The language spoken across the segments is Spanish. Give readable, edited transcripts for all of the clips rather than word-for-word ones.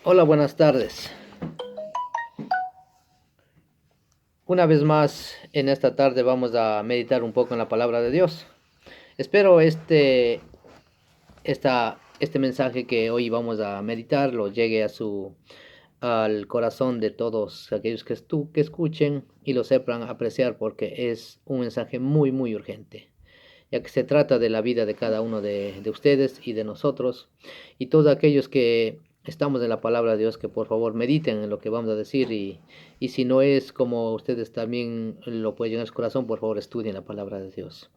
Hola, buenas tardes. Una vez más, en esta tarde vamos a meditar un poco en la palabra de Dios. Espero este mensaje que hoy vamos a meditar lo llegue al corazón de todos aquellos que escuchen y lo sepan apreciar, porque es un mensaje muy, muy urgente, ya que se trata de la vida de cada uno de ustedes y de nosotros, y todos aquellos que estamos en la palabra de Dios, que por favor mediten en lo que vamos a decir, y si no es como ustedes también lo pueden en su corazón, por favor estudien la palabra de Dios.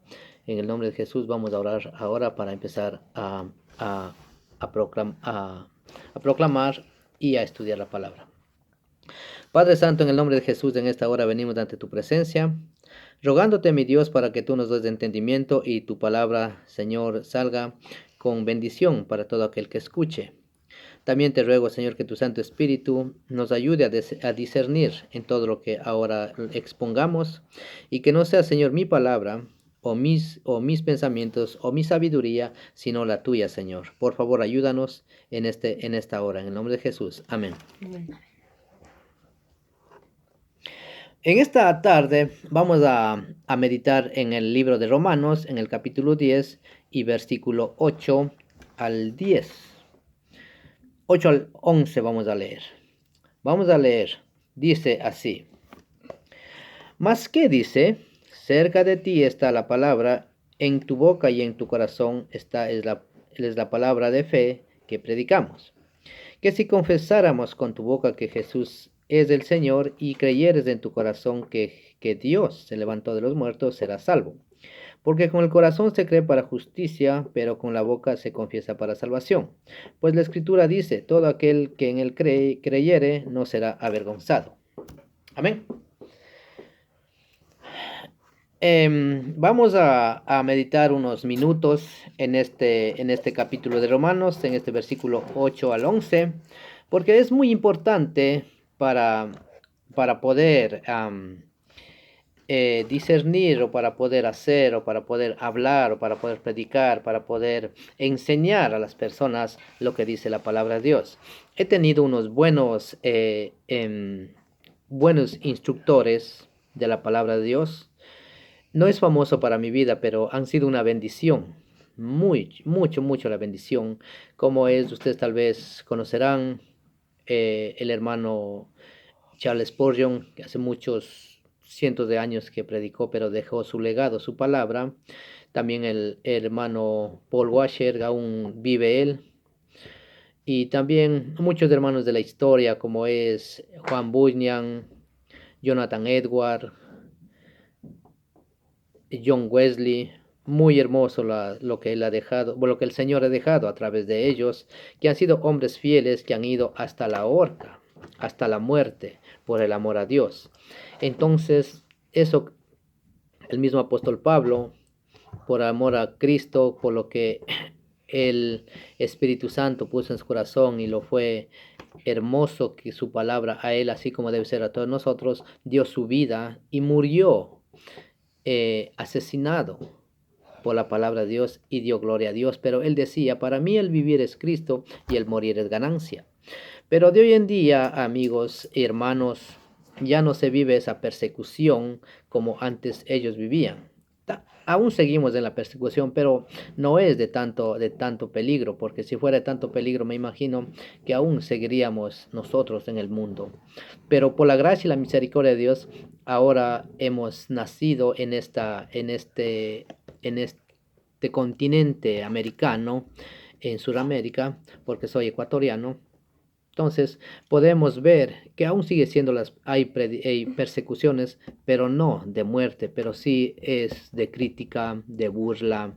En el nombre de Jesús vamos a orar ahora para empezar a, a proclamar y a estudiar la palabra. Padre Santo, en el nombre de Jesús, en esta hora venimos ante tu presencia, rogándote, mi Dios, para que tú nos des entendimiento y tu palabra, Señor, salga con bendición para todo aquel que escuche. También te ruego, Señor, que tu Santo Espíritu nos ayude a discernir en todo lo que ahora expongamos, y que no sea, Señor, mi palabra o mis pensamientos o mi sabiduría, sino la tuya, Señor. Por favor, ayúdanos en esta hora. En el nombre de Jesús. Amén. En esta tarde vamos a meditar en el libro de Romanos, en el capítulo 10 y versículo 8 al 10. 8 al 11 vamos a leer. Vamos a leer. Dice así. ¿Mas qué dice? Cerca de ti está la palabra, en tu boca y en tu corazón es la palabra de fe que predicamos. Que si confesáramos con tu boca que Jesús es el Señor y creyeres en tu corazón que Dios se levantó de los muertos, serás salvo. Porque con el corazón se cree para justicia, pero con la boca se confiesa para salvación. Pues la Escritura dice, todo aquel que en él creyere no será avergonzado. Amén. Vamos a meditar unos minutos en este capítulo de Romanos, en este versículo 8 al 11, porque es muy importante para, para poder discernir, o para poder hacer, o para poder hablar, o para poder predicar, para poder enseñar a las personas lo que dice la palabra de Dios. He tenido unos buenos instructores de la palabra de Dios. No es famoso para mi vida, pero han sido una bendición. Mucho la bendición. Como es, ustedes tal vez conocerán el hermano Charles Spurgeon, que hace muchos cientos de años que predicó, pero dejó su legado, su palabra. También el hermano Paul Washer, aún vive él. Y también muchos hermanos de la historia, como es Juan Bunyan, Jonathan Edward, John Wesley. Muy hermoso lo que él ha dejado, lo que el Señor ha dejado a través de ellos, que han sido hombres fieles, que han ido hasta la horca, hasta la muerte, por el amor a Dios. Entonces, eso, el mismo apóstol Pablo, por amor a Cristo, por lo que el Espíritu Santo puso en su corazón, y lo fue hermoso que su palabra a él, así como debe ser a todos nosotros, dio su vida y murió asesinado por la palabra de Dios, y dio gloria a Dios. Pero él decía, para mí el vivir es Cristo y el morir es ganancia. Pero de hoy en día, amigos y hermanos, ya no se vive esa persecución como antes ellos vivían. Aún seguimos en la persecución, pero no es de tanto peligro, porque si fuera de tanto peligro, me imagino que aún seguiríamos nosotros en el mundo. Pero por la gracia y la misericordia de Dios, ahora hemos nacido en este continente americano, en Sudamérica, porque soy ecuatoriano. Entonces podemos ver que aún sigue siendo hay persecuciones, pero no de muerte, pero sí es de crítica, de burla,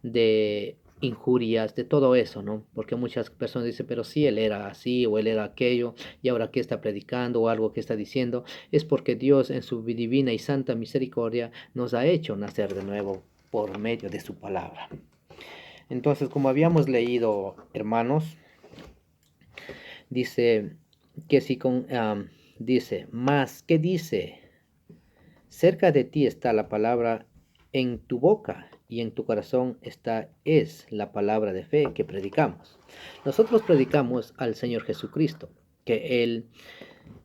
de injurias, de todo eso, ¿no? Porque muchas personas dicen, pero sí, él era así o él era aquello, y ahora qué está predicando o algo que está diciendo. Es porque Dios en su divina y santa misericordia nos ha hecho nacer de nuevo por medio de su palabra. Entonces, como habíamos leído, hermanos, dice que si dice, más que dice, cerca de ti está la palabra, en tu boca y en tu corazón esta es la palabra de fe que predicamos. Nosotros predicamos al Señor Jesucristo, que Él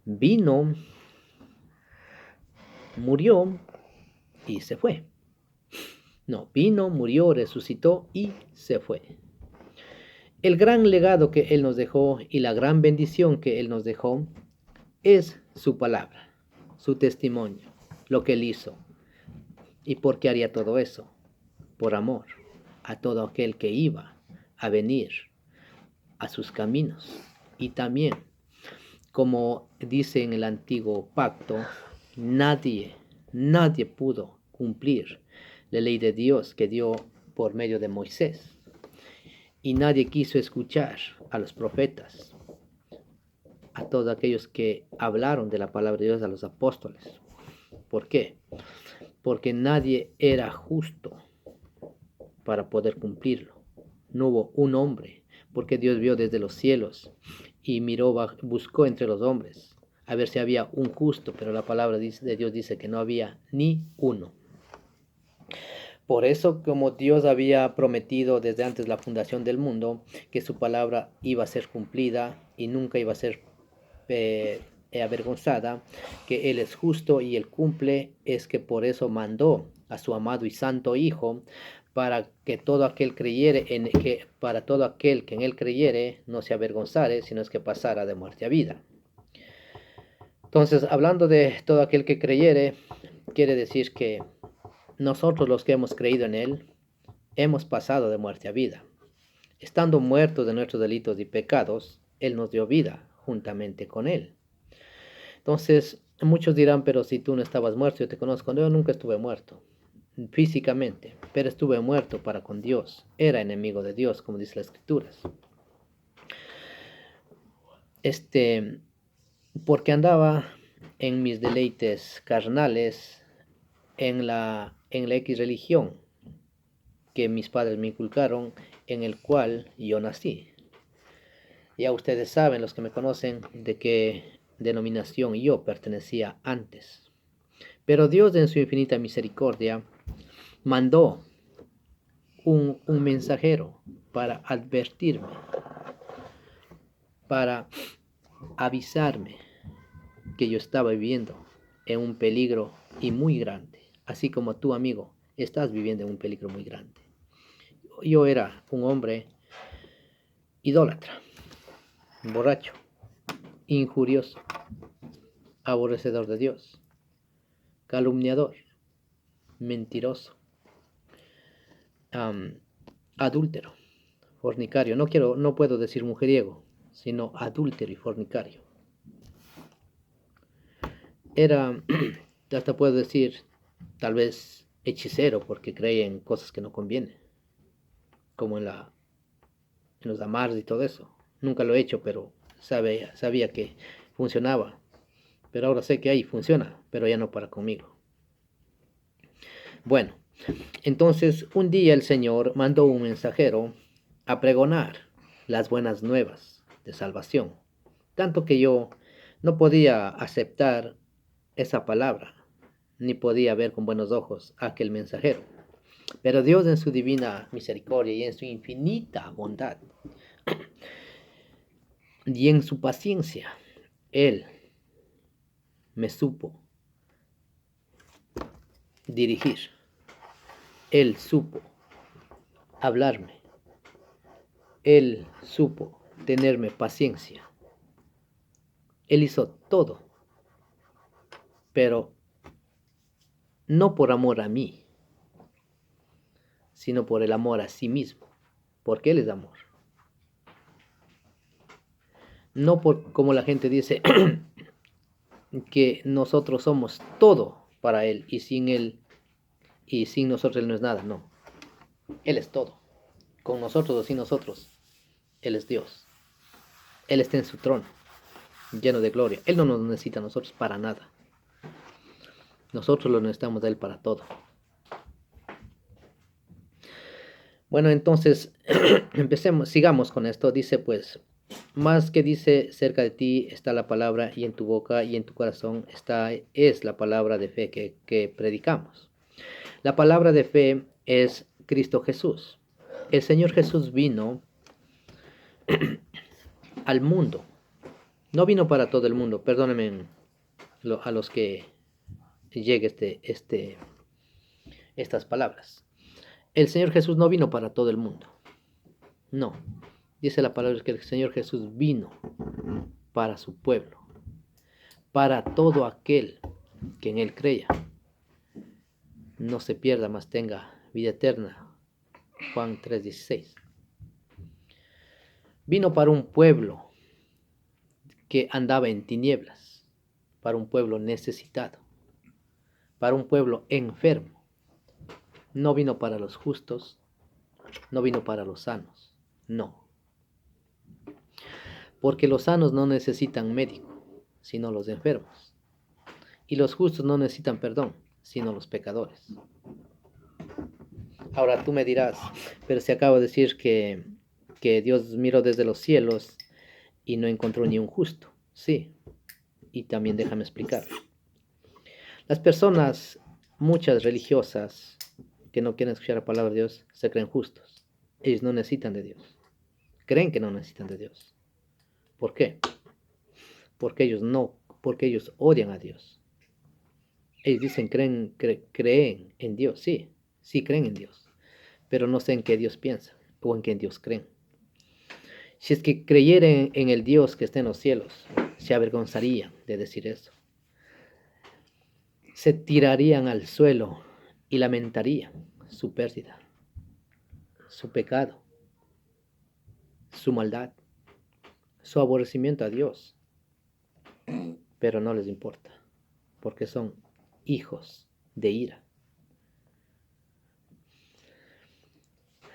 vino, murió y se fue. No, vino, murió, resucitó y se fue. El gran legado que Él nos dejó y la gran bendición que Él nos dejó es su palabra, su testimonio, lo que Él hizo. ¿Y por qué haría todo eso? Por amor a todo aquel que iba a venir a sus caminos. Y también, como dice en el antiguo pacto, nadie pudo cumplir la ley de Dios que dio por medio de Moisés. Y nadie quiso escuchar a los profetas, a todos aquellos que hablaron de la palabra de Dios, a los apóstoles. ¿Por qué? Porque nadie era justo para poder cumplirlo. No hubo un hombre, porque Dios vio desde los cielos y miró, buscó entre los hombres a ver si había un justo, pero la palabra de Dios dice que no había ni uno. Por eso, como Dios había prometido desde antes la fundación del mundo, que su palabra iba a ser cumplida y nunca iba a ser avergonzada, que Él es justo y Él cumple, es que por eso mandó a su amado y santo Hijo, para que todo aquel para todo aquel que en Él creyere no se avergonzare, sino es que pasara de muerte a vida. Entonces, hablando de todo aquel que creyere, quiere decir que nosotros los que hemos creído en Él, hemos pasado de muerte a vida. Estando muertos de nuestros delitos y pecados, Él nos dio vida juntamente con Él. Entonces, muchos dirán, pero si tú no estabas muerto, yo te conozco. Yo nunca estuve muerto físicamente, pero estuve muerto para con Dios. Era enemigo de Dios, como dice las Escrituras. Porque andaba en mis deleites carnales, en la X religión que mis padres me inculcaron, en el cual yo nací. Ya ustedes saben, los que me conocen, de qué denominación yo pertenecía antes. Pero Dios, en su infinita misericordia, mandó un mensajero para advertirme, para avisarme que yo estaba viviendo en un peligro y muy grande, así como tú, amigo, estás viviendo en un peligro muy grande. Yo era un hombre idólatra, borracho, injurioso, aborrecedor de Dios, calumniador, mentiroso, adúltero, fornicario. No puedo decir mujeriego, sino adúltero y fornicario. Era, hasta puedo decir, tal vez hechicero, porque creía en cosas que no convienen, como en los amarres y todo eso. Nunca lo he hecho, pero sabía que funcionaba. Pero ahora sé que ahí funciona, pero ya no para conmigo. Bueno, entonces un día el Señor mandó un mensajero a pregonar las buenas nuevas de salvación, tanto que yo no podía aceptar esa palabra, ni podía ver con buenos ojos a aquel mensajero. Pero Dios, en su divina misericordia y en su infinita bondad y en su paciencia, Él me supo dirigir. Él supo hablarme. Él supo tenerme paciencia. Él hizo todo, pero no por amor a mí, sino por el amor a sí mismo, porque Él es amor. No por, como la gente dice, que nosotros somos todo para Él y sin nosotros Él no es nada. No, Él es todo. Con nosotros o sin nosotros, Él es Dios. Él está en su trono, lleno de gloria. Él no nos necesita a nosotros para nada. Nosotros lo necesitamos de Él para todo. Bueno, entonces, sigamos con esto. Dice pues, más que dice, cerca de ti está la palabra, y en tu boca y en tu corazón es la palabra de fe que predicamos. La palabra de fe es Cristo Jesús. El Señor Jesús vino al mundo. No vino para todo el mundo. Perdónenme a los que llegue estas palabras. El Señor Jesús no vino para todo el mundo. No. Dice la palabra que el Señor Jesús vino para su pueblo, para todo aquel que en Él creya, no se pierda, mas tenga vida eterna. Juan 3:16. Vino para un pueblo que andaba en tinieblas, para un pueblo necesitado, para un pueblo enfermo. No vino para los justos, no vino para los sanos, no. Porque los sanos no necesitan médico, sino los enfermos. Y los justos no necesitan perdón, sino los pecadores. Ahora tú me dirás, pero se acaba de decir que Dios miró desde los cielos y no encontró ni un justo. Sí, y también déjame explicar. Las personas, muchas religiosas, que no quieren escuchar la palabra de Dios, se creen justos. Ellos no necesitan de Dios. Creen que no necesitan de Dios. ¿Por qué? Porque ellos odian a Dios. Ellos dicen, creen en Dios. Sí creen en Dios, pero no sé en qué Dios piensa o en qué Dios creen. Si es que creyeran en el Dios que está en los cielos, se avergonzarían de decir eso. Se tirarían al suelo y lamentarían su pérdida, su pecado, su maldad, su aborrecimiento a Dios. Pero no les importa, porque son hijos de ira.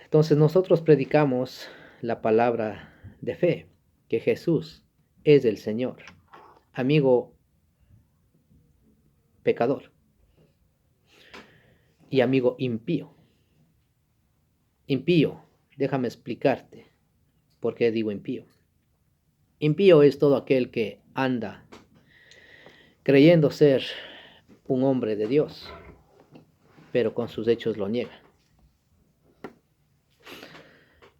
Entonces nosotros predicamos la palabra de fe, que Jesús es el Señor, amigo pecador y amigo impío. Impío, déjame explicarte por qué digo impío. Impío es todo aquel que anda creyendo ser un hombre de Dios, pero con sus hechos lo niega.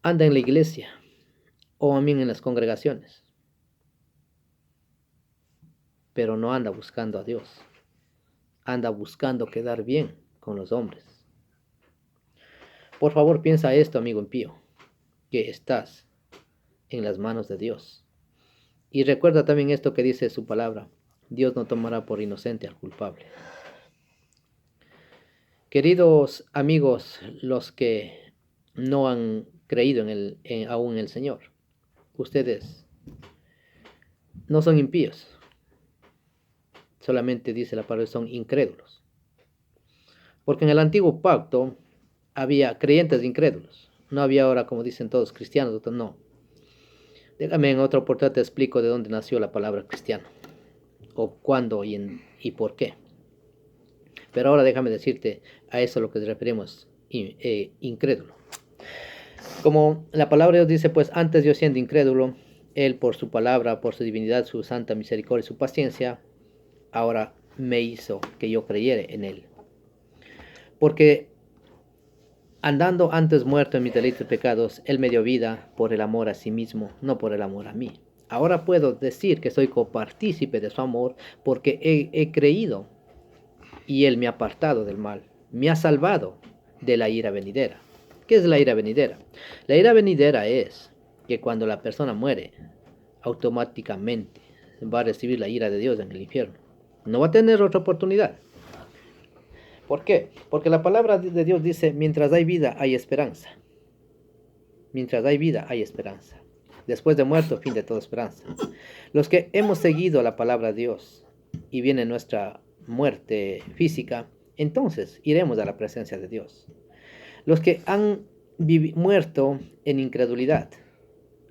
Anda en la iglesia o también en las congregaciones, pero no anda buscando a Dios. Anda buscando quedar bien con los hombres. Por favor, piensa esto, amigo impío, que estás en las manos de Dios. Y recuerda también esto que dice su palabra: Dios no tomará por inocente al culpable. Queridos amigos, los que no han creído aún en el Señor, ustedes no son impíos. Solamente dice la palabra, son incrédulos. Porque en el antiguo pacto había creyentes incrédulos. No había ahora, como dicen todos, cristianos, no. Déjame en otra oportunidad te explico de dónde nació la palabra cristiano, o cuándo y por qué. Pero ahora déjame decirte a eso a lo que nos referimos, incrédulo. Como la palabra de Dios dice, pues antes yo siendo incrédulo, Él por su palabra, por su divinidad, su santa misericordia y su paciencia, ahora me hizo que yo creyera en Él. Porque andando antes muerto en mis delitos y pecados, Él me dio vida por el amor a sí mismo, no por el amor a mí. Ahora puedo decir que soy copartícipe de su amor porque he creído y Él me ha apartado del mal, me ha salvado de la ira venidera. ¿Qué es la ira venidera? La ira venidera es que cuando la persona muere, automáticamente va a recibir la ira de Dios en el infierno. No va a tener otra oportunidad. ¿Por qué? Porque la palabra de Dios dice, mientras hay vida, hay esperanza. Mientras hay vida, hay esperanza. Después de muerto, fin de toda esperanza. Los que hemos seguido la palabra de Dios y viene nuestra muerte física, entonces iremos a la presencia de Dios. Los que han muerto en incredulidad,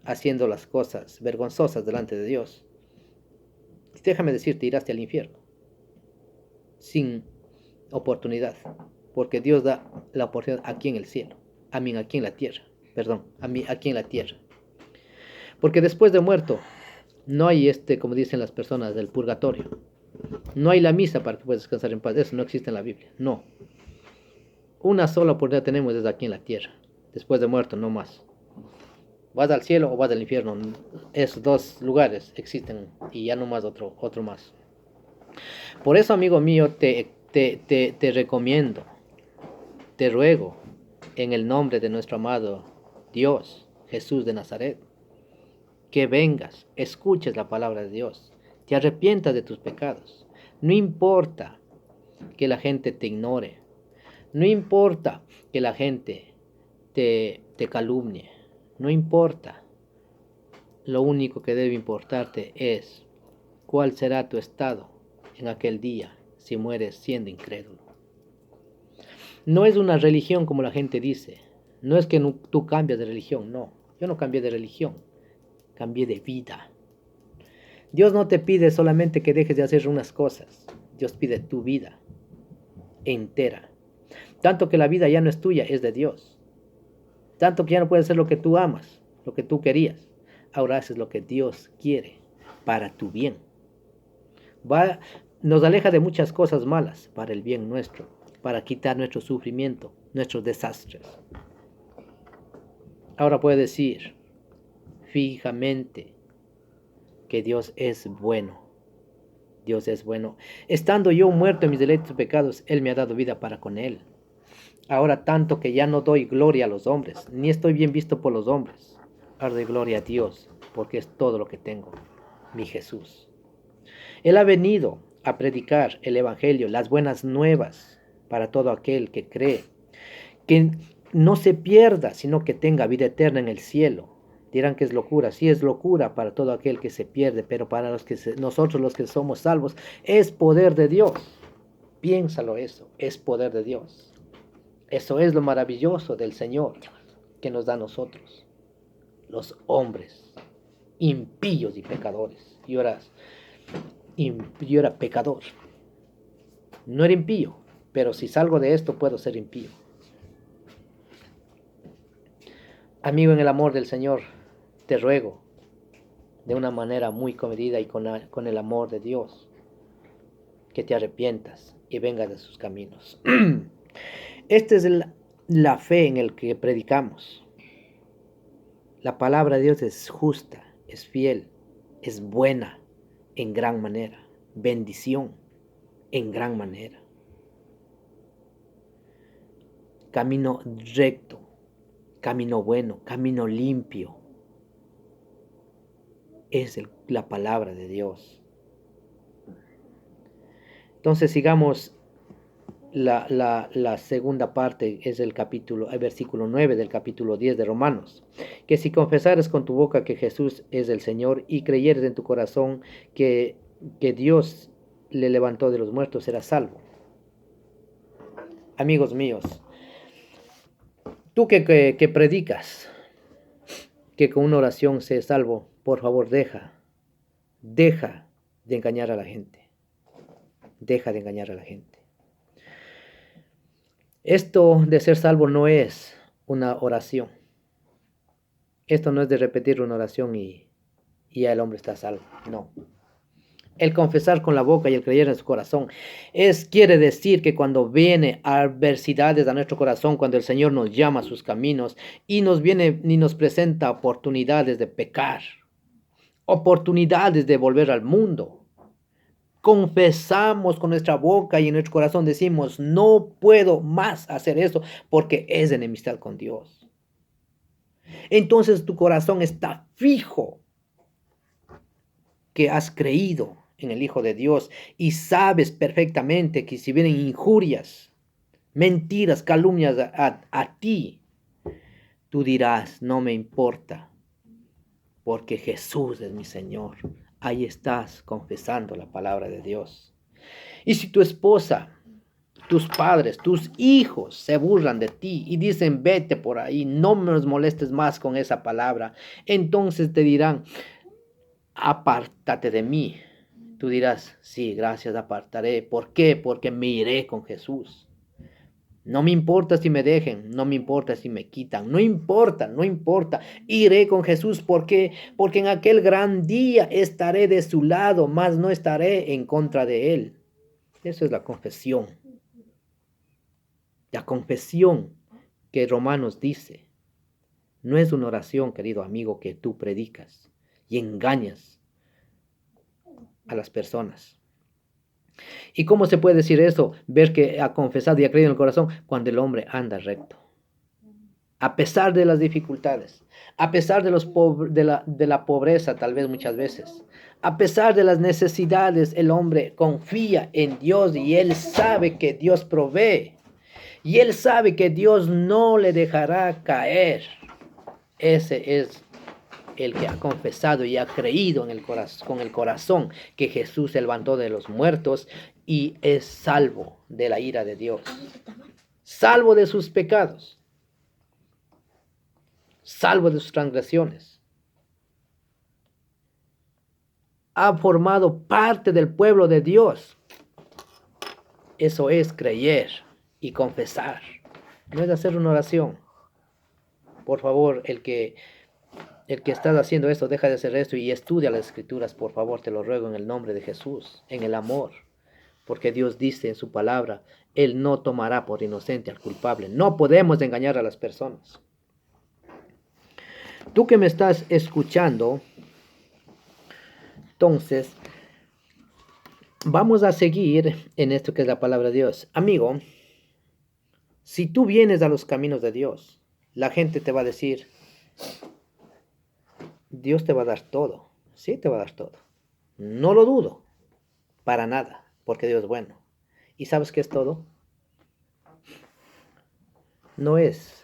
haciendo las cosas vergonzosas delante de Dios, déjame decirte, irás al infierno sin oportunidad, porque Dios da la oportunidad aquí en el cielo, aquí en la tierra, aquí en la tierra, porque después de muerto no hay como dicen las personas del purgatorio, no hay la misa para que puedas descansar en paz. Eso no existe en la Biblia, no. Una sola oportunidad tenemos desde aquí en la tierra. Después de muerto, no más. Vas al cielo o vas al infierno. Esos dos lugares existen y ya no más otro más. Por eso, amigo mío, te recomiendo, te ruego, en el nombre de nuestro amado Dios, Jesús de Nazaret, que vengas, escuches la palabra de Dios, te arrepientas de tus pecados. No importa que la gente te ignore, no importa que la gente te calumnie, no importa. Lo único que debe importarte es cuál será tu estado en aquel día si mueres siendo incrédulo. No es una religión como la gente dice. No es que tú cambias de religión, no. Yo no cambié de religión, cambié de vida. Dios no te pide solamente que dejes de hacer unas cosas. Dios pide tu vida entera. Tanto que la vida ya no es tuya, es de Dios. Tanto que ya no puedes hacer lo que tú amas, lo que tú querías. Ahora haces lo que Dios quiere para tu bien. Nos aleja de muchas cosas malas para el bien nuestro, para quitar nuestro sufrimiento, nuestros desastres. Ahora puede decir fijamente que Dios es bueno. Dios es bueno. Estando yo muerto en mis delitos y pecados, Él me ha dado vida para con Él. Ahora tanto que ya no doy gloria a los hombres, ni estoy bien visto por los hombres. Ahora doy gloria a Dios, porque es todo lo que tengo, mi Jesús. Él ha venido a predicar el Evangelio, las buenas nuevas para todo aquel que cree, que no se pierda, sino que tenga vida eterna en el cielo. Dirán que es locura, sí es locura para todo aquel que se pierde, pero para nosotros los que somos salvos, es poder de Dios. Piénsalo eso, es poder de Dios. Eso es lo maravilloso del Señor que nos da a nosotros, los hombres, impíos y pecadores. Yo era pecador. No era impío, pero si salgo de esto puedo ser impío. Amigo, en el amor del Señor, te ruego, de una manera muy comedida y con el amor de Dios, que te arrepientas y vengas de sus caminos. Esta es la fe en el que predicamos. La palabra de Dios es justa, es fiel, es buena en gran manera, bendición en gran manera. Camino recto, camino bueno, camino limpio. Es la palabra de Dios. Entonces sigamos la segunda parte, es el versículo 9 del capítulo 10 de Romanos. Que si confesares con tu boca que Jesús es el Señor y creyeres en tu corazón que Dios le levantó de los muertos, serás salvo. Amigos míos, tú que predicas que con una oración se es salvo, por favor deja de engañar a la gente. Deja de engañar a la gente. Esto de ser salvo no es una oración. Esto no es de repetir una oración y ya el hombre está salvo. No. El confesar con la boca y el creer en su corazón quiere decir que cuando viene adversidades a nuestro corazón, cuando el Señor nos llama a sus caminos y nos presenta oportunidades de pecar, oportunidades de volver al mundo, confesamos con nuestra boca y en nuestro corazón decimos, no puedo más hacer eso porque es enemistad con Dios. Entonces tu corazón está fijo que has creído en el Hijo de Dios y sabes perfectamente que si vienen injurias, mentiras, calumnias a ti, tú dirás, no me importa, porque Jesús es mi Señor. Ahí estás confesando la palabra de Dios. Y si tu esposa, tus padres, tus hijos se burlan de ti y dicen, vete por ahí, no me molestes más con esa palabra, entonces te dirán, apártate de mí. Tú dirás, sí, gracias, apartaré. ¿Por qué? Porque me iré con Jesús. No me importa si me dejen, no me importa si me quitan, no importa. Iré con Jesús porque en aquel gran día estaré de su lado, mas no estaré en contra de él. Eso es la confesión. La confesión que Romanos dice no es una oración, querido amigo, que tú predicas y engañas a las personas. ¿Y cómo se puede decir eso? Ver que ha confesado y ha creído en el corazón cuando el hombre anda recto. A pesar de las dificultades, a pesar de la pobreza tal vez muchas veces, a pesar de las necesidades, el hombre confía en Dios y él sabe que Dios provee. Y él sabe que Dios no le dejará caer. Ese es el que ha confesado y ha creído en con el corazón que Jesús se levantó de los muertos y es salvo de la ira de Dios, salvo de sus pecados, salvo de sus transgresiones. Ha formado parte del pueblo de Dios. Eso es creer y confesar. No es hacer una oración. Por favor, el que estás haciendo esto, deja de hacer esto y estudia las escrituras, por favor, te lo ruego en el nombre de Jesús, en el amor. Porque Dios dice en su palabra, Él no tomará por inocente al culpable. No podemos engañar a las personas. Tú que me estás escuchando, entonces, vamos a seguir en esto que es la palabra de Dios. Amigo, si tú vienes a los caminos de Dios, la gente te va a decir, Dios te va a dar todo. Sí, te va a dar todo. No lo dudo, para nada, porque Dios es bueno. ¿Y sabes qué es todo? No es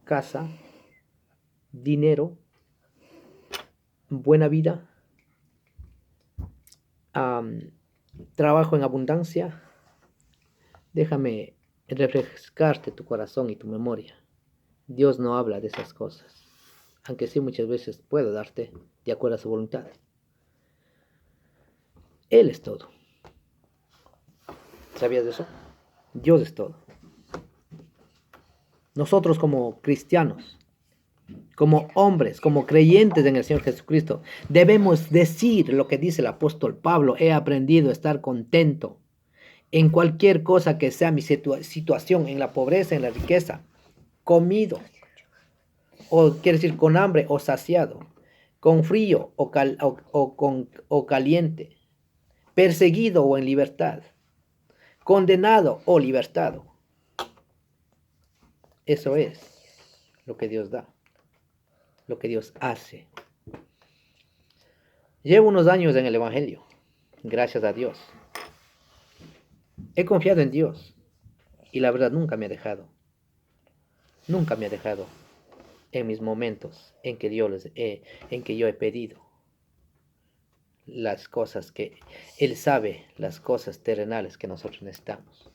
casa, dinero, buena vida, trabajo en abundancia. Déjame refrescarte tu corazón y tu memoria. Dios no habla de esas cosas, aunque sí muchas veces puede darte de acuerdo a su voluntad. Él es todo. ¿Sabías de eso? Dios es todo. Nosotros como cristianos, como hombres, como creyentes en el Señor Jesucristo, debemos decir lo que dice el apóstol Pablo: he aprendido a estar contento en cualquier cosa que sea mi situación, en la pobreza, en la riqueza, comido, o quiere decir con hambre o saciado, con frío o caliente, perseguido o en libertad, condenado o libertado. Eso es lo que Dios da, lo que Dios hace. Llevo unos años en el Evangelio, gracias a Dios. He confiado en Dios y la verdad nunca me ha dejado. Nunca me ha dejado en mis momentos en que yo he pedido las cosas que Él sabe, las cosas terrenales que nosotros necesitamos.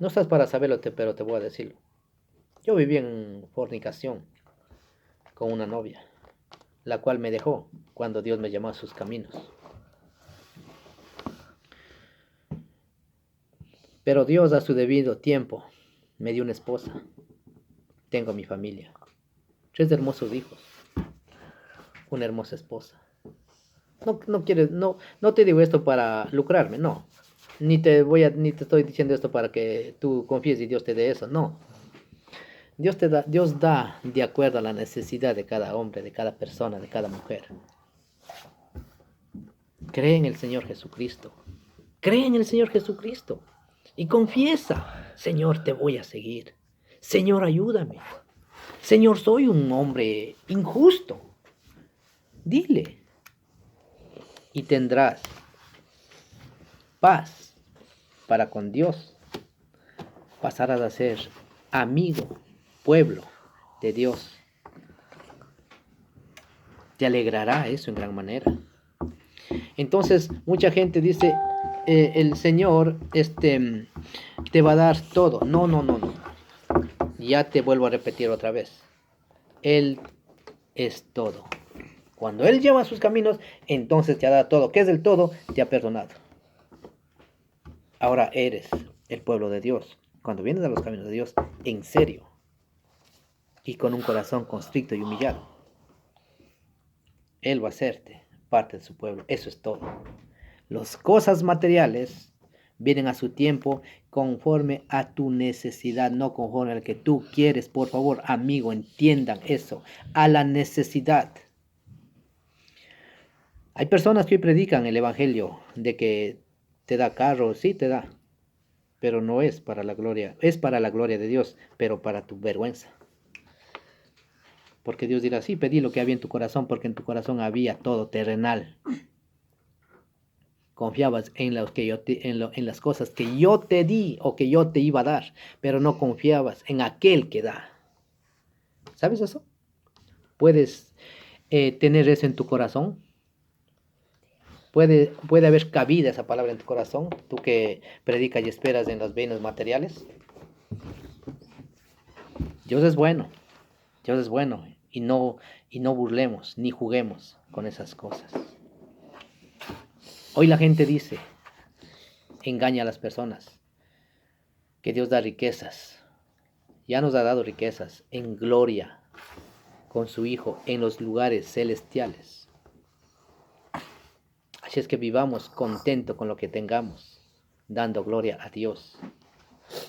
No estás para saberlo, pero te voy a decirlo. Yo viví en fornicación con una novia, la cual me dejó cuando Dios me llamó a sus caminos. Pero Dios a su debido tiempo me dio una esposa. Tengo mi familia, 3 hermosos hijos, una hermosa esposa. No te digo esto para lucrarme, no. Ni te estoy diciendo esto para que tú confíes y Dios te dé eso, no. Dios da de acuerdo a la necesidad de cada hombre, de cada persona, de cada mujer. Cree en el Señor Jesucristo. Cree en el Señor Jesucristo. Y confiesa: Señor, te voy a seguir. Señor, ayúdame. Señor, soy un hombre injusto. Dile. Y tendrás paz para con Dios. Pasarás a ser amigo, pueblo de Dios. Te alegrará eso en gran manera. Entonces, mucha gente dice, el Señor te va a dar todo. No. Ya te vuelvo a repetir otra vez. Él es todo. Cuando Él lleva sus caminos, entonces te ha dado todo. ¿Qué es el todo? Te ha perdonado. Ahora eres el pueblo de Dios. Cuando vienes a los caminos de Dios, en serio, y con un corazón constricto y humillado, Él va a hacerte parte de su pueblo. Eso es todo. Las cosas materiales Vienen a su tiempo conforme a tu necesidad, no conforme al que tú quieres. Por favor, amigo, entiendan eso, a la necesidad. Hay personas que hoy predican el evangelio de que te da carro, sí te da, pero no es para la gloria, es para la gloria de Dios, pero para tu vergüenza. Porque Dios dirá, sí, pedí lo que había en tu corazón, porque en tu corazón había todo terrenal. Confiabas en, en las cosas que yo te di o que yo te iba a dar, pero no confiabas en aquel que da. ¿Sabes eso? Puedes tener eso en tu corazón. Puede haber cabida esa palabra en tu corazón, tú que predicas y esperas en los bienes materiales. Dios es bueno, Dios es bueno, y no burlemos ni juguemos con esas cosas. Hoy la gente dice, engaña a las personas, que Dios da riquezas. Ya nos ha dado riquezas en gloria con su Hijo en los lugares celestiales. Así es que vivamos contentos con lo que tengamos, dando gloria a Dios,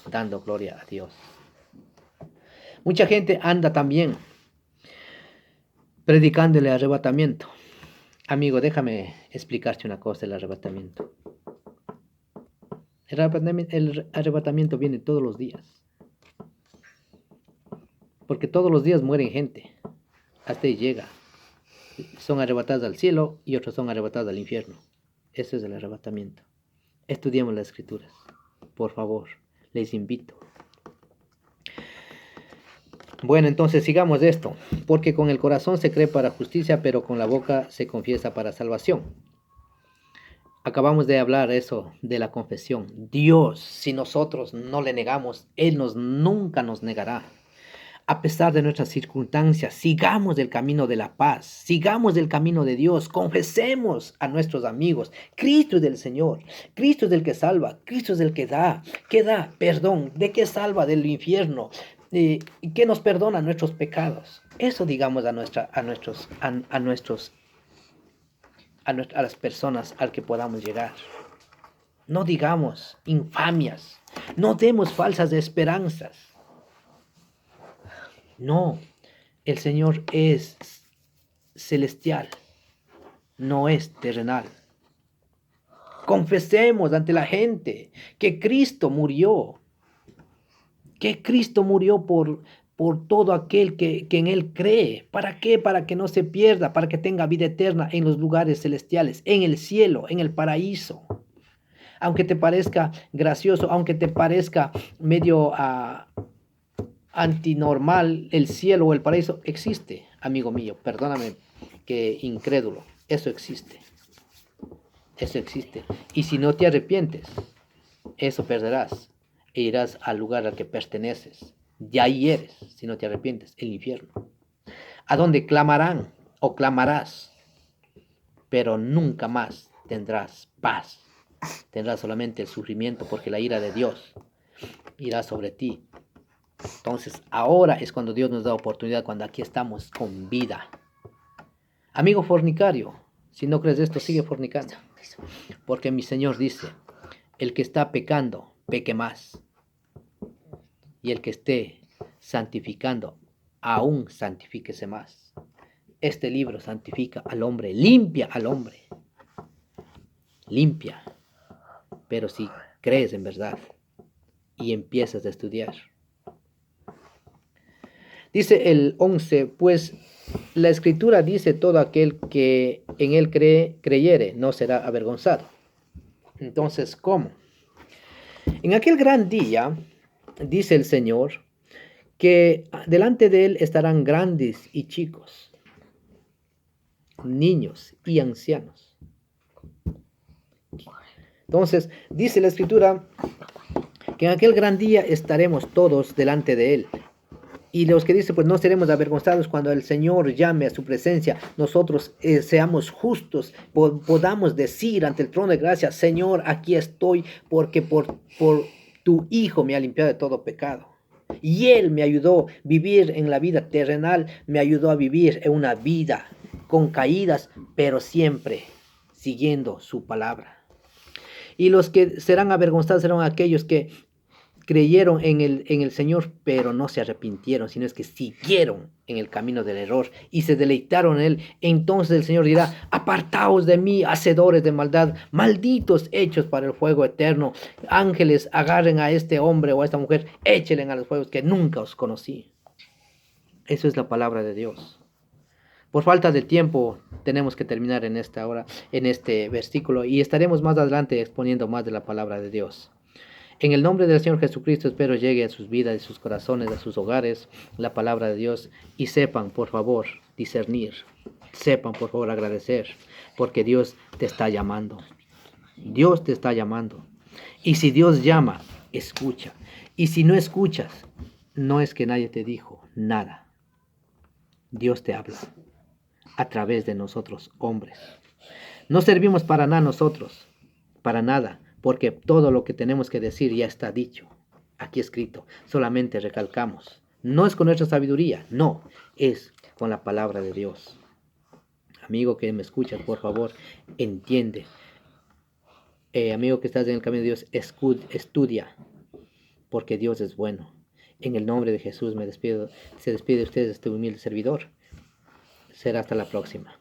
dando gloria a Dios. Mucha gente anda también predicando el arrebatamiento. Amigo, déjame explicarte una cosa del arrebatamiento. El arrebatamiento viene todos los días. Porque todos los días mueren gente. Hasta ahí llega. Son arrebatados al cielo y otros son arrebatados al infierno. Ese es el arrebatamiento. Estudiemos las escrituras. Por favor, les invito. Bueno, entonces sigamos esto. Porque con el corazón se cree para justicia, pero con la boca se confiesa para salvación. Acabamos de hablar eso de la confesión. Dios, si nosotros no le negamos, Él nunca nos negará. A pesar de nuestras circunstancias, sigamos el camino de la paz, sigamos el camino de Dios, confesemos a nuestros amigos. Cristo es del Señor, Cristo es el que salva, Cristo es el que da perdón, de que salva del infierno, que nos perdona nuestros pecados. Eso digamos a las personas al que podamos llegar. No digamos infamias, no demos falsas esperanzas. No, el Señor es celestial, no es terrenal. Confesemos ante la gente que Cristo murió por todo aquel que en Él cree. ¿Para qué? Para que no se pierda, para que tenga vida eterna en los lugares celestiales, en el cielo, en el paraíso. Aunque te parezca gracioso, aunque te parezca medio antinormal, el cielo o el paraíso existe, amigo mío, perdóname que incrédulo, eso existe, y si no te arrepientes, eso perderás, e irás al lugar al que perteneces, de ahí eres, si no te arrepientes, el infierno, a donde clamarán o clamarás, pero nunca más tendrás paz, tendrás solamente el sufrimiento, porque la ira de Dios irá sobre ti. Entonces, ahora es cuando Dios nos da oportunidad, cuando aquí estamos con vida. Amigo fornicario, si no crees esto, sigue fornicando. Porque mi Señor dice, el que está pecando, peque más. Y el que esté santificando, aún santifíquese más. Este libro santifica al hombre, limpia al hombre. Limpia. Pero si crees en verdad y empiezas a estudiar. Dice el 11, pues la escritura dice, todo aquel que en él creyere no será avergonzado. Entonces, ¿cómo? En aquel gran día, dice el Señor, que delante de él estarán grandes y chicos, niños y ancianos. Entonces, dice la escritura que en aquel gran día estaremos todos delante de él. Y los que dicen, pues no seremos avergonzados cuando el Señor llame a su presencia, nosotros seamos justos, podamos decir ante el trono de gracia, Señor, aquí estoy porque por tu Hijo me ha limpiado de todo pecado. Y Él me ayudó a vivir en la vida terrenal, me ayudó a vivir en una vida con caídas, pero siempre siguiendo su palabra. Y los que serán avergonzados serán aquellos que creyeron en el Señor, pero no se arrepintieron, sino es que siguieron en el camino del error y se deleitaron en Él. Entonces el Señor dirá: apartaos de mí, hacedores de maldad, malditos, hechos para el fuego eterno. Ángeles, agarren a este hombre o a esta mujer, échenle a los fuegos, que nunca os conocí. Eso es la palabra de Dios. Por falta de tiempo tenemos que terminar en esta hora, en este versículo, y estaremos más adelante exponiendo más de la palabra de Dios. En el nombre del Señor Jesucristo espero llegue a sus vidas, a sus corazones, a sus hogares la palabra de Dios, y sepan, por favor, discernir. Sepan, por favor, agradecer, porque Dios te está llamando. Dios te está llamando. Y si Dios llama, escucha. Y si no escuchas, no es que nadie te dijo nada. Dios te habla a través de nosotros, hombres. No servimos para nada nosotros, para nada, porque todo lo que tenemos que decir ya está dicho, aquí escrito. Solamente recalcamos. No es con nuestra sabiduría, no, es con la palabra de Dios. Amigo que me escuchas, por favor, entiende. Amigo que estás en el camino de Dios, estudia, porque Dios es bueno. En el nombre de Jesús me despido. Se despide de ustedes este humilde servidor. Será hasta la próxima.